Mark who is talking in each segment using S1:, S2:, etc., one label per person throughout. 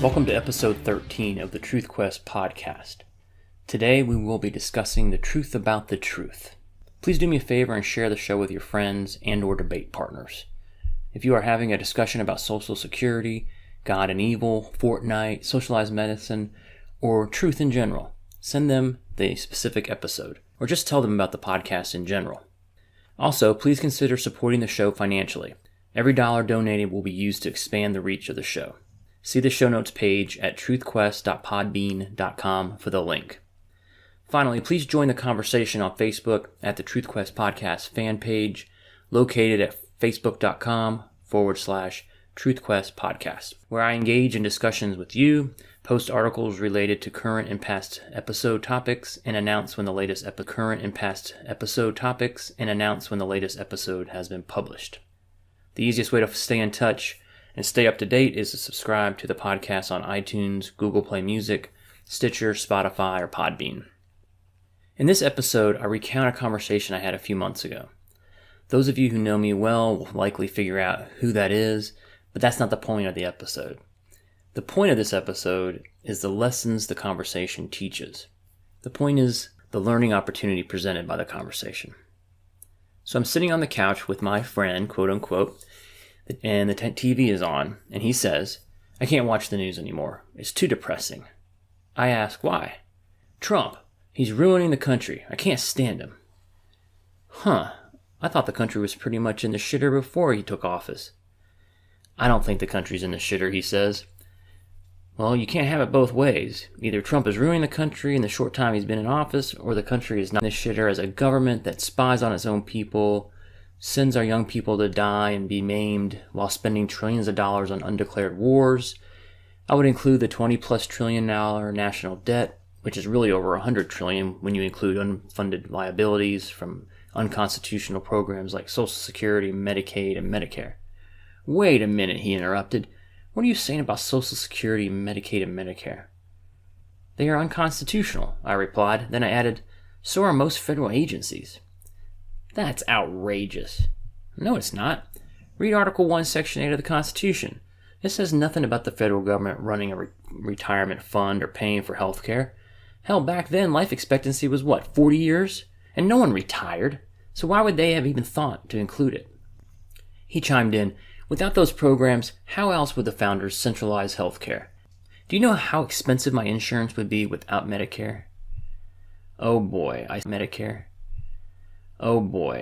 S1: Welcome to episode 13 of the Truth Quest podcast. Today we will be discussing the truth about the truth. Please do me a favor and share the show with your friends and or debate partners. If you are having a discussion about Social Security, God and evil, Fortnite, socialized medicine, or truth in general, send them the specific episode, or just tell them about the podcast in general. Also, please consider supporting the show financially. Every dollar donated will be used to expand the reach of the show. See the show notes page at truthquest.podbean.com for the link. Finally, please join the conversation on Facebook at the Truth Quest Podcast fan page, located at facebook.com/TruthQuest Podcast, where I engage in discussions with you, post articles related to current and past episode topics, and announce when the latest episode has been published. The easiest way to stay in touch and stay up to date is to subscribe to the podcast on iTunes, Google Play Music, Stitcher, Spotify, or Podbean. In this episode, I recount a conversation I had a few months ago. Those of you who know me well will likely figure out who that is, but that's not the point of the episode. The point of this episode is the lessons the conversation teaches. The point is the learning opportunity presented by the conversation. So I'm sitting on the couch with my friend, quote unquote, and the TV is on, and he says, "I can't watch the news anymore. It's too depressing." I ask, why? "Trump. He's ruining the country. I can't stand him." I thought the country was pretty much in the shitter before he took office. "I don't think the country's in the shitter," he says. Well, you can't have it both ways. Either Trump is ruining the country in the short time he's been in office, or the country is not in the shitter as a government that spies on its own people, sends our young people to die and be maimed while spending trillions of dollars on undeclared wars. I would include the $20+ trillion national debt, which is really over $100 trillion when you include unfunded liabilities from unconstitutional programs like Social Security, Medicaid, and Medicare. "Wait a minute," he interrupted. "What are you saying about Social Security, Medicaid, and Medicare?" "They are unconstitutional," I replied. Then I added, "So are most federal agencies." "That's outrageous." "No, it's not. Read Article 1, Section 8 of the Constitution. It says nothing about the federal government running a retirement fund or paying for health care. Hell, back then, life expectancy was 40 years? And no one retired. So why would they have even thought to include it?" He chimed in, "Without those programs, how else would the founders centralize health care? Do you know how expensive my insurance would be without Medicare?" Oh boy,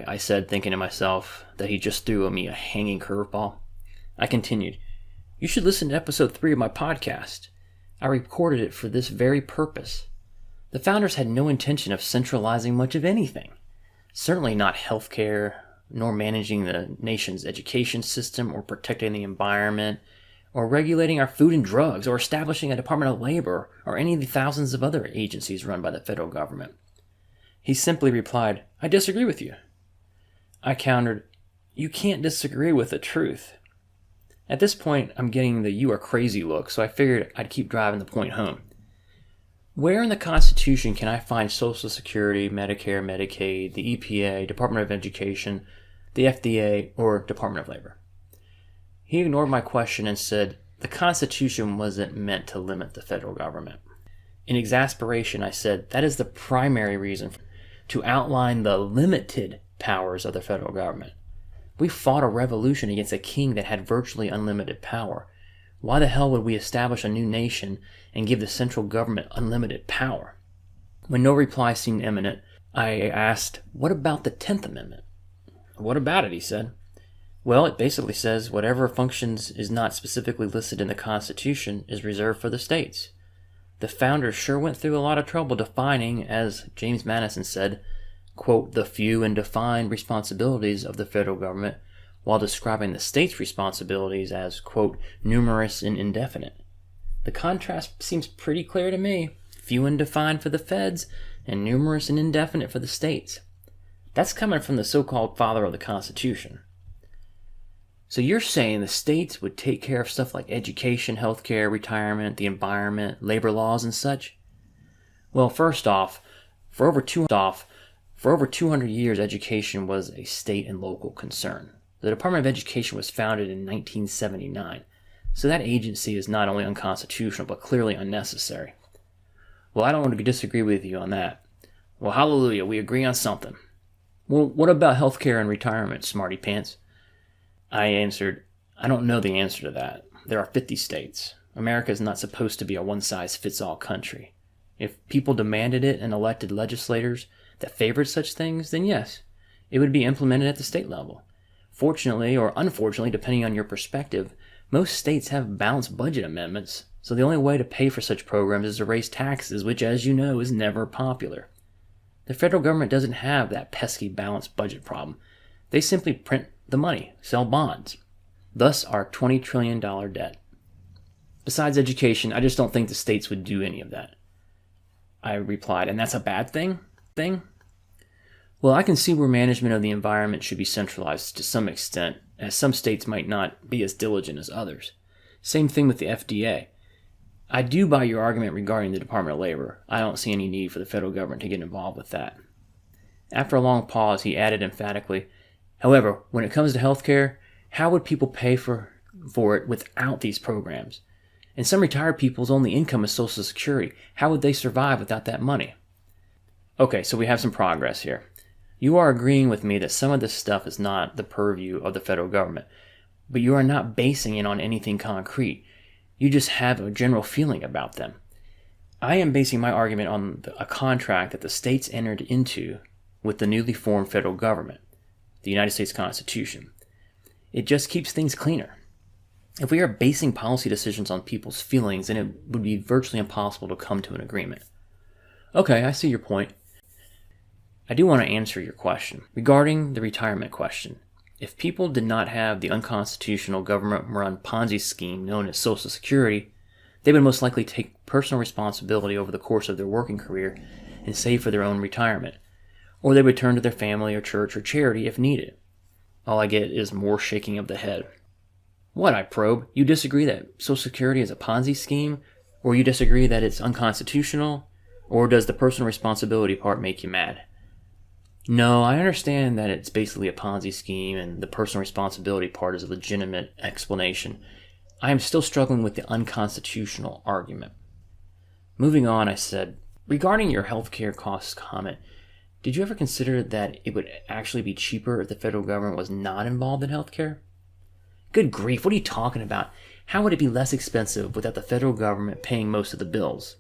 S1: I said, thinking to myself that he just threw me a hanging curveball. I continued, "You should listen to episode 3 of my podcast. I recorded it for this very purpose. The founders had no intention of centralizing much of anything. Certainly not healthcare, nor managing the nation's education system, or protecting the environment, or regulating our food and drugs, or establishing a Department of Labor, or any of the thousands of other agencies run by the federal government." He simply replied, "I disagree with you." I countered, "You can't disagree with the truth." At this point, I'm getting the "you are crazy" look, so I figured I'd keep driving the point home. Where in the Constitution can I find Social Security, Medicare, Medicaid, the EPA, Department of Education, the FDA, or Department of Labor? He ignored my question and said, "The Constitution wasn't meant to limit the federal government." In exasperation, I said, "That is the primary reason to outline the limited powers of the federal government. We fought a revolution against a king that had virtually unlimited power. Why the hell would we establish a new nation and give the central government unlimited power?" When no reply seemed imminent, I asked, "What about the 10th Amendment?" "What about it?" he said. "Well, it basically says whatever functions is not specifically listed in the Constitution is reserved for the states. The founders sure went through a lot of trouble defining, as James Madison said, quote, the few and defined responsibilities of the federal government, while describing the state's responsibilities as, quote, numerous and indefinite. The contrast seems pretty clear to me. Few and defined for the feds, and numerous and indefinite for the states. That's coming from the so-called father of the Constitution." So you're saying the states would take care of stuff like education, healthcare, retirement, the environment, labor laws, and such? Well, first off, for over 200 years, education was a state and local concern. The Department of Education was founded in 1979. So that agency is not only unconstitutional, but clearly unnecessary. Well, I don't want to disagree with you on that. Well, hallelujah, we agree on something. Well, what about healthcare and retirement, smarty pants? I answered, I don't know the answer to that. There are 50 states. America is not supposed to be a one-size-fits-all country. If people demanded it and elected legislators that favored such things, then yes, it would be implemented at the state level. Fortunately, or unfortunately, depending on your perspective, most states have balanced budget amendments, so the only way to pay for such programs is to raise taxes, which, as you know, is never popular. The federal government doesn't have that pesky balanced budget problem. They simply print the money, sell bonds. Thus our $20 trillion debt. Besides education, I just don't think the states would do any of that. I replied, and that's a bad thing? Well, I can see where management of the environment should be centralized to some extent, as some states might not be as diligent as others. Same thing with the FDA. I do buy your argument regarding the Department of Labor. I don't see any need for the federal government to get involved with that. After a long pause, he added emphatically, however, when it comes to healthcare, how would people pay for it without these programs? And some retired people's only income is Social Security. How would they survive without that money? Okay, so we have some progress here. You are agreeing with me that some of this stuff is not the purview of the federal government, but you are not basing it on anything concrete. You just have a general feeling about them. I am basing my argument on a contract that the states entered into with the newly formed federal government, the United States Constitution. It just keeps things cleaner. If we are basing policy decisions on people's feelings, then it would be virtually impossible to come to an agreement. Okay, I see your point. I do want to answer your question. Regarding the retirement question, if people did not have the unconstitutional government-run Ponzi scheme known as Social Security, they would most likely take personal responsibility over the course of their working career and save for their own retirement, or they would turn to their family or church or charity if needed. All I get is more shaking of the head. What, I probe? You disagree that Social Security is a Ponzi scheme? Or you disagree that it's unconstitutional? Or does the personal responsibility part make you mad? No, I understand that it's basically a Ponzi scheme and the personal responsibility part is a legitimate explanation. I am still struggling with the unconstitutional argument. Moving on, I said, regarding your healthcare costs comment, did you ever consider that it would actually be cheaper if the federal government was not involved in healthcare? Good grief, what are you talking about? How would it be less expensive without the federal government paying most of the bills?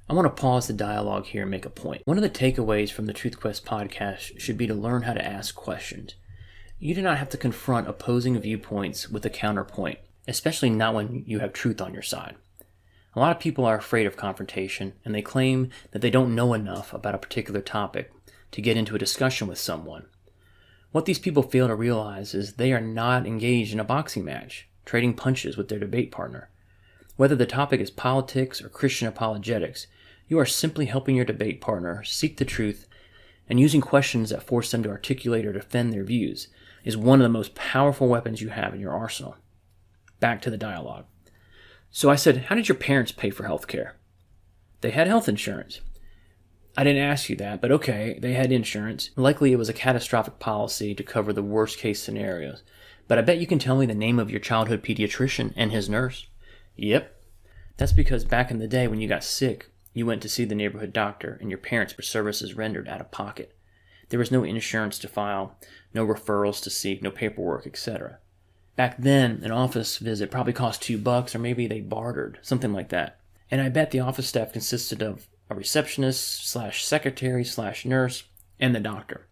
S1: I want to pause the dialogue here and make a point. One of the takeaways from the Truth Quest podcast should be to learn how to ask questions. You do not have to confront opposing viewpoints with a counterpoint, especially not when you have truth on your side. A lot of people are afraid of confrontation, and they claim that they don't know enough about a particular topic to get into a discussion with someone. What these people fail to realize is they are not engaged in a boxing match, trading punches with their debate partner. Whether the topic is politics or Christian apologetics, you are simply helping your debate partner seek the truth, and using questions that force them to articulate or defend their views is one of the most powerful weapons you have in your arsenal. Back to the dialogue. So I said, how did your parents pay for health care? They had health insurance. I didn't ask you that, but okay, they had insurance. Likely it was a catastrophic policy to cover the worst case scenarios. But I bet you can tell me the name of your childhood pediatrician and his nurse. Yep. That's because back in the day when you got sick, you went to see the neighborhood doctor and your parents were services rendered out of pocket. There was no insurance to file, no referrals to seek, no paperwork, etc. Back then, an office visit probably cost $2 or maybe they bartered, something like that. And I bet the office staff consisted of a receptionist/secretary/nurse and the doctor.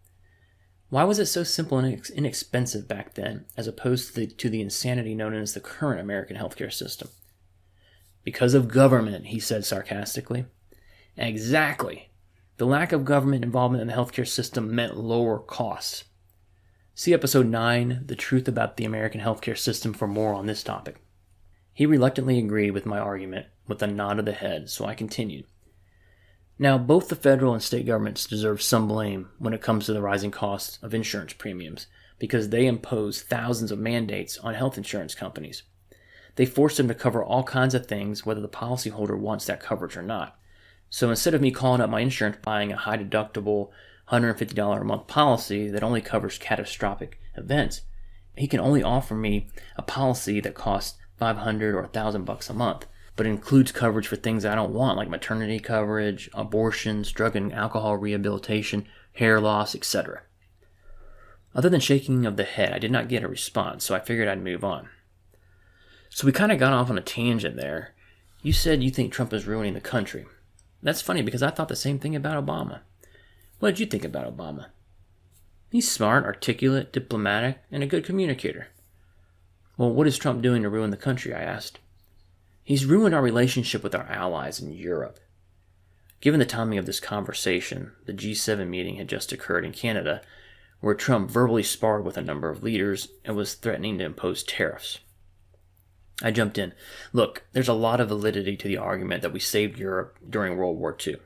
S1: Why was it so simple and inexpensive back then as opposed to the insanity known as the current American healthcare system? Because of government, he said sarcastically. Exactly. The lack of government involvement in the healthcare system meant lower costs. See episode 9, The Truth About the American Healthcare System, for more on this topic. He reluctantly agreed with my argument with a nod of the head, so I continued. Now, both the federal and state governments deserve some blame when it comes to the rising costs of insurance premiums, because they impose thousands of mandates on health insurance companies. They force them to cover all kinds of things, whether the policyholder wants that coverage or not. So instead of me calling up my insurance buying a high-deductible $150 a month policy that only covers catastrophic events, he can only offer me a policy that costs $500 or $1,000 a month, but it includes coverage for things I don't want, like maternity coverage, abortions, drug and alcohol rehabilitation, hair loss, etc. Other than shaking of the head, I did not get a response, so I figured I'd move on. So we kind of got off on a tangent there. You said you think Trump is ruining the country. That's funny because I thought the same thing about Obama. What did you think about Obama? He's smart, articulate, diplomatic, and a good communicator. Well, what is Trump doing to ruin the country, I asked. He's ruined our relationship with our allies in Europe. Given the timing of this conversation, the G7 meeting had just occurred in Canada, where Trump verbally sparred with a number of leaders and was threatening to impose tariffs. I jumped in. Look, there's a lot of validity to the argument that we saved Europe during World War II.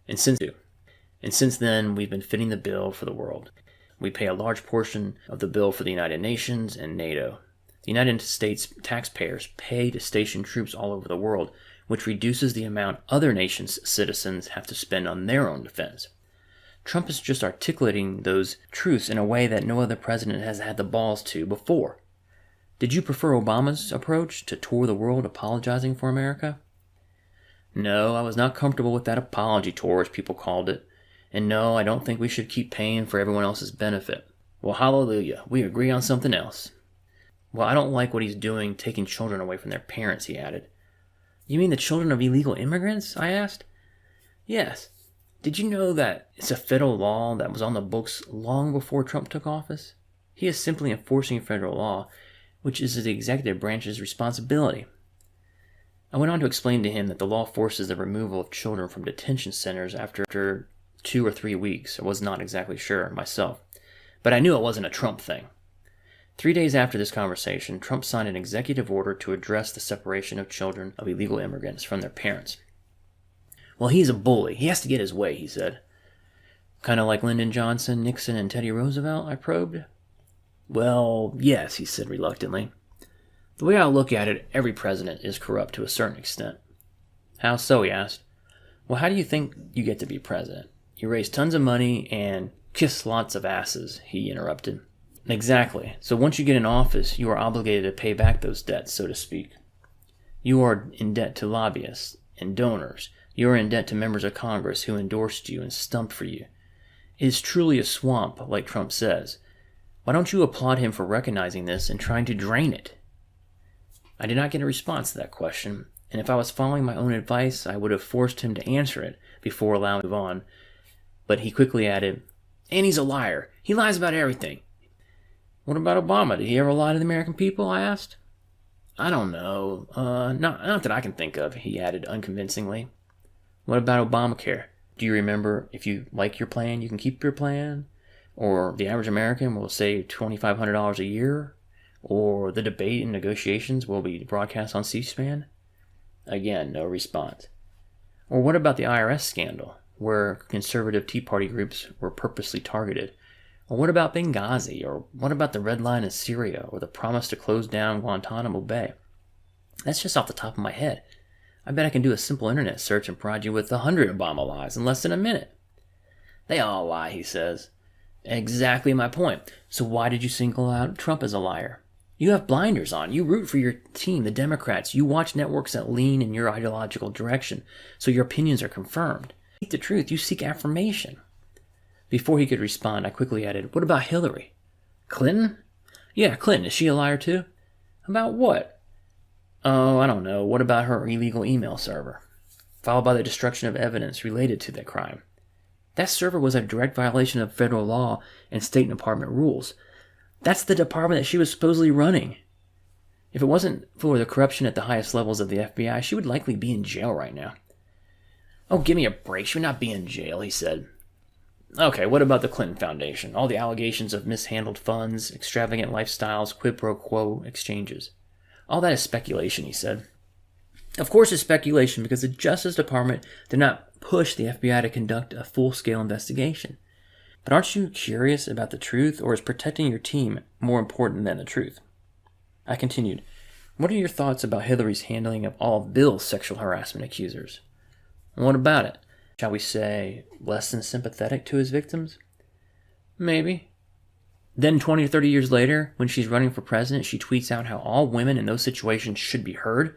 S1: And since then, we've been fitting the bill for the world. We pay a large portion of the bill for the United Nations and NATO. The United States taxpayers pay to station troops all over the world, which reduces the amount other nations' citizens have to spend on their own defense. Trump is just articulating those truths in a way that no other president has had the balls to before. Did you prefer Obama's approach to tour the world apologizing for America? No, I was not comfortable with that apology tour, as people called it. And no, I don't think we should keep paying for everyone else's benefit. Well, hallelujah, we agree on something else. Well, I don't like what he's doing, taking children away from their parents, he added. You mean the children of illegal immigrants? I asked. Yes. Did you know that it's a federal law that was on the books long before Trump took office? He is simply enforcing federal law, which is the executive branch's responsibility. I went on to explain to him that the law forces the removal of children from detention centers after 2 or 3 weeks. I was not exactly sure myself, but I knew it wasn't a Trump thing. 3 days after this conversation, Trump signed an executive order to address the separation of children of illegal immigrants from their parents. Well, he's a bully. He has to get his way, he said. Kind of like Lyndon Johnson, Nixon, and Teddy Roosevelt, I probed. Well, yes, he said reluctantly. The way I look at it, every president is corrupt to a certain extent. How so, he asked. Well, how do you think you get to be president? You raise tons of money and kiss lots of asses, he interrupted. Exactly. So once you get in office, you are obligated to pay back those debts, so to speak. You are in debt to lobbyists and donors. You are in debt to members of Congress who endorsed you and stumped for you. It is truly a swamp, like Trump says. Why don't you applaud him for recognizing this and trying to drain it? I did not get a response to that question, and if I was following my own advice, I would have forced him to answer it before allowing me to move on. But he quickly added, and he's a liar. He lies about everything. What about Obama? Did he ever lie to the American people? I asked. I don't know. Not that I can think of, he added unconvincingly. What about Obamacare? Do you remember if you like your plan, you can keep your plan? Or the average American will save $2,500 a year? Or the debate and negotiations will be broadcast on C-SPAN? Again, no response. Or what about the IRS scandal, where conservative Tea Party groups were purposely targeted? Or what about Benghazi? Or what about the Red Line in Syria? Or the promise to close down Guantanamo Bay? That's just off the top of my head. I bet I can do a simple internet search and provide you with 100 Obama lies in less than a minute. They all lie, he says. Exactly my point. So why did you single out Trump as a liar? You have blinders on. You root for your team, the Democrats. You watch networks that lean in your ideological direction, so your opinions are confirmed. You seek the truth. You seek affirmation. Before he could respond, I quickly added, what about Hillary? Clinton? Yeah, Clinton. Is she a liar too? About what? Oh, I don't know. What about her illegal email server? Followed by the destruction of evidence related to that crime. That server was a direct violation of federal law and State Department rules. That's the department that she was supposedly running. If it wasn't for the corruption at the highest levels of the FBI, she would likely be in jail right now. Oh, give me a break. She would not be in jail, he said. Okay, what about the Clinton Foundation? All the allegations of mishandled funds, extravagant lifestyles, quid pro quo exchanges. All that is speculation, he said. Of course it's speculation because the Justice Department did not push the FBI to conduct a full-scale investigation. But aren't you curious about the truth, or is protecting your team more important than the truth? I continued, what are your thoughts about Hillary's handling of all of Bill's sexual harassment accusers? What about it? Shall we say, less than sympathetic to his victims? Maybe. Then 20 or 30 years later, when she's running for president, she tweets out how all women in those situations should be heard.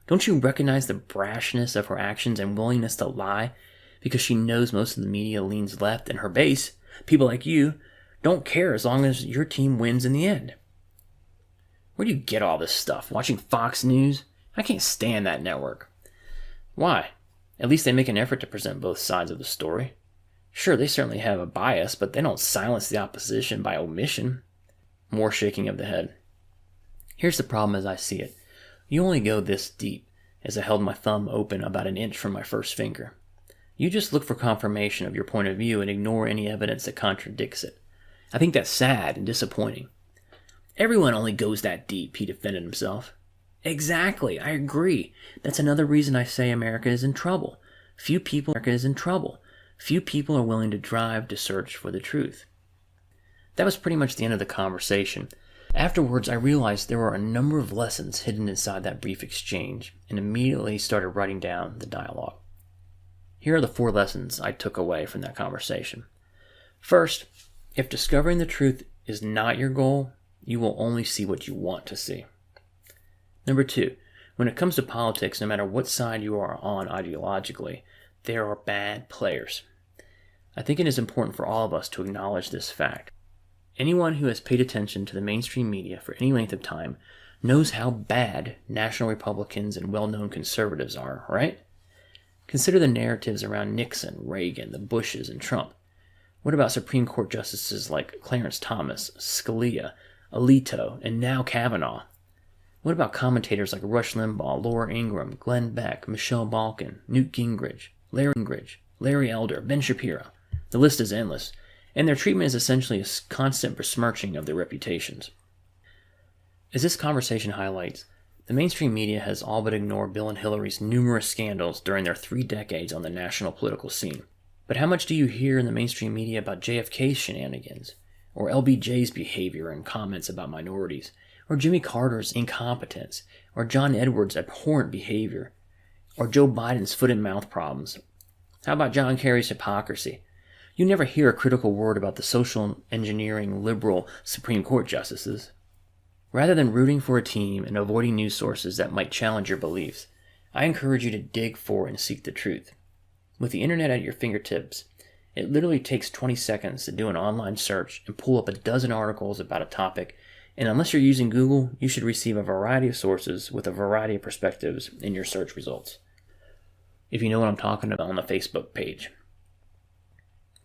S1: Don't you recognize the brashness of her actions and willingness to lie because she knows most of the media leans left and her base, people like you, don't care as long as your team wins in the end? Where do you get all this stuff? Watching Fox News? I can't stand that network. Why? At least they make an effort to present both sides of the story. Sure, they certainly have a bias, but they don't silence the opposition by omission. More shaking of the head. Here's the problem as I see it. You only go this deep, as I held my thumb open about an inch from my first finger. You just look for confirmation of your point of view and ignore any evidence that contradicts it. I think that's sad and disappointing. Everyone only goes that deep, he defended himself. Exactly, I agree. That's another reason I say America is in trouble. Few people are willing to drive to search for the truth. That was pretty much the end of the conversation. Afterwards, I realized there were a number of lessons hidden inside that brief exchange, and immediately started writing down the dialogue. Here are the 4 lessons I took away from that conversation. First, if discovering the truth is not your goal, you will only see what you want to see. Number 2, when it comes to politics, no matter what side you are on ideologically, there are bad players. I think it is important for all of us to acknowledge this fact. Anyone who has paid attention to the mainstream media for any length of time knows how bad National Republicans and well-known conservatives are, right? Consider the narratives around Nixon, Reagan, the Bushes, and Trump. What about Supreme Court justices like Clarence Thomas, Scalia, Alito, and now Kavanaugh? What about commentators like Rush Limbaugh, Laura Ingraham, Glenn Beck, Michelle Balkin, Newt Gingrich, Larry Elder, Ben Shapiro? The list is endless, and their treatment is essentially a constant besmirching of their reputations. As this conversation highlights, the mainstream media has all but ignored Bill and Hillary's numerous scandals during their 3 decades on the national political scene. But how much do you hear in the mainstream media about JFK's shenanigans, or LBJ's behavior and comments about minorities, or Jimmy Carter's incompetence, or John Edwards' abhorrent behavior, or Joe Biden's foot and mouth problems? How about John Kerry's hypocrisy? You never hear a critical word about the social engineering liberal Supreme Court justices. Rather than rooting for a team and avoiding news sources that might challenge your beliefs, I encourage you to dig for and seek the truth. With the internet at your fingertips, it literally takes 20 seconds to do an online search and pull up a dozen articles about a topic, and unless you're using Google, you should receive a variety of sources with a variety of perspectives in your search results. If you know what I'm talking about on the Facebook page.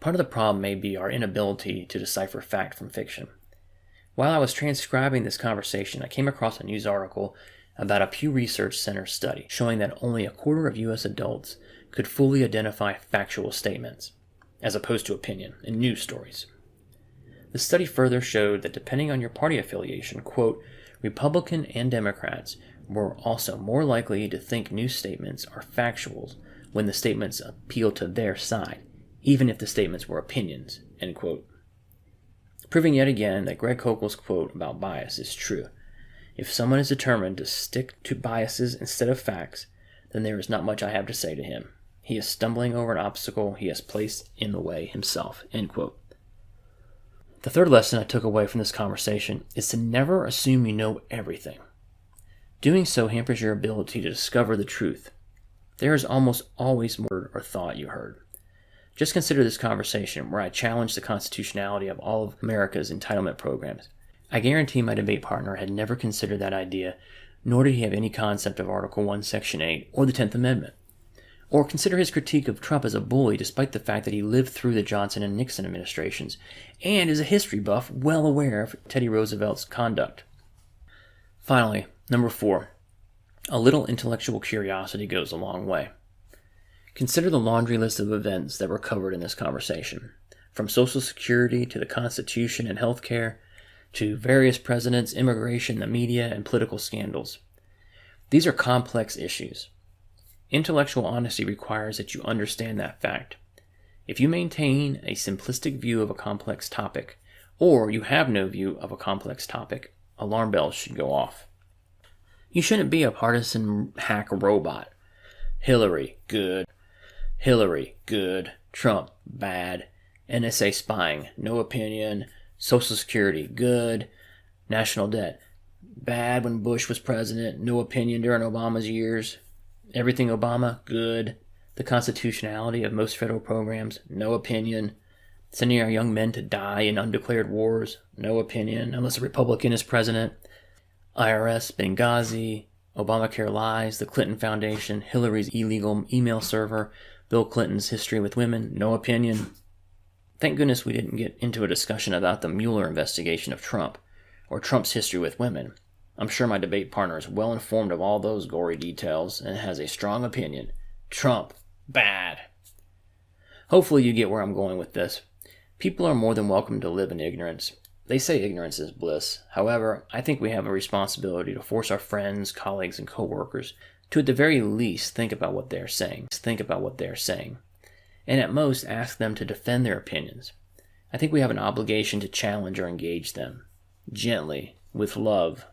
S1: Part of the problem may be our inability to decipher fact from fiction. While I was transcribing this conversation, I came across a news article about a Pew Research Center study showing that only a quarter of U.S. adults could fully identify factual statements, as opposed to opinion, in news stories. The study further showed that depending on your party affiliation, quote, Republican and Democrats were also more likely to think news statements are factuals when the statements appeal to their side, even if the statements were opinions, end quote. Proving yet again that Greg Koukল's quote about bias is true. If someone is determined to stick to biases instead of facts, then there is not much I have to say to him. He is stumbling over an obstacle he has placed in the way himself, end quote. The third lesson I took away from this conversation is to never assume you know everything. Doing so hampers your ability to discover the truth. There is almost always more or thought you heard. Just consider this conversation where I challenged the constitutionality of all of America's entitlement programs. I guarantee my debate partner had never considered that idea, nor did he have any concept of Article 1, Section 8, or the 10th Amendment. Or consider his critique of Trump as a bully despite the fact that he lived through the Johnson and Nixon administrations, and is a history buff well aware of Teddy Roosevelt's conduct. Finally, number 4. A little intellectual curiosity goes a long way. Consider the laundry list of events that were covered in this conversation, from Social Security to the Constitution and healthcare, to various presidents, immigration, the media, and political scandals. These are complex issues. Intellectual honesty requires that you understand that fact. If you maintain a simplistic view of a complex topic, or you have no view of a complex topic, alarm bells should go off. You shouldn't be a partisan hack robot. Hillary, good. Hillary, good. Trump, bad. NSA spying, no opinion. Social Security, good. National debt, bad when Bush was president, no opinion during Obama's years. Everything Obama, good. The constitutionality of most federal programs, no opinion. Sending our young men to die in undeclared wars, no opinion, unless a Republican is president. IRS, Benghazi, Obamacare lies, the Clinton Foundation, Hillary's illegal email server, Bill Clinton's history with women, no opinion. Thank goodness we didn't get into a discussion about the Mueller investigation of Trump, or Trump's history with women. I'm sure my debate partner is well informed of all those gory details and has a strong opinion. Trump, bad. Hopefully you get where I'm going with this. People are more than welcome to live in ignorance. They say ignorance is bliss. However, I think we have a responsibility to force our friends, colleagues, and coworkers to at the very least think about what they are saying. And at most ask them to defend their opinions. I think we have an obligation to challenge or engage them. Gently, with love,